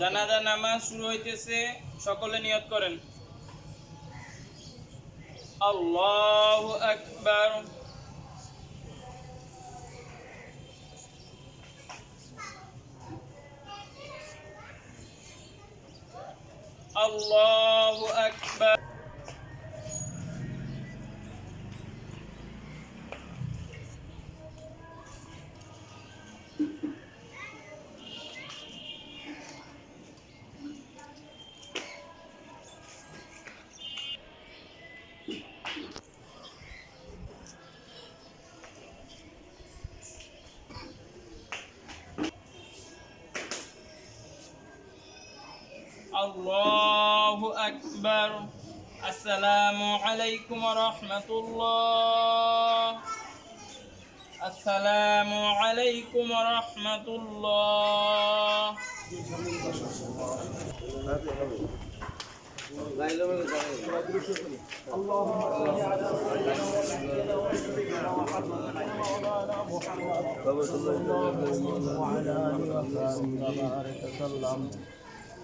জানাজা নামাজ শুরু হইতেছে, সকলে নিয়ত করেন। আল্লাহু আকবার। আল্লাহু আকবার। আল্লাহু আকবার। আসসালামু আলাইকুম ওয়া রাহমাতুল্লাহ। আসসালামু আলাইকুম ওয়া রাহমাতুল্লাহ।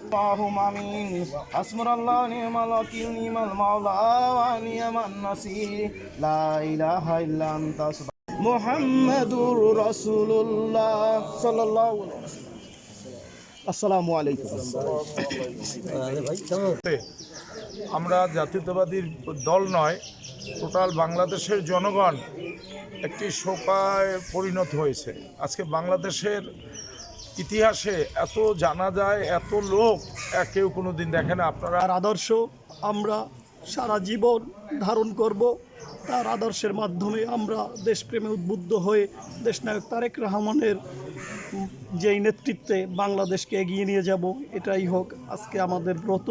اللهم آمين. حسبنا الله ونعم الوكيل نعم المولى ونعم النصير لا إله إلا أنت محمد رسول الله صلى الله عليه وسلم. আসসালামু আলাইকুম। আমরা জাতীয়তাবাদী দল নয়, টোটাল বাংলাদেশের জনগণ একটি শোকায় পরিণত হয়েছে। আজকে বাংলাদেশের ইতিহাসে এত জানা যায়, এত লোক কেউ কোনো দিন দেখে না। আপনারা তার আদর্শ আমরা সারা জীবন ধারণ করব। তার আদর্শের মাধ্যমে আমরা দেশপ্রেমে উদ্বুদ্ধ হয়ে দেশনায়ক তারেক রহমানের যেই নেতৃত্বে বাংলাদেশকে এগিয়ে নিয়ে যাব, এটাই হোক আজকে আমাদের ব্রত।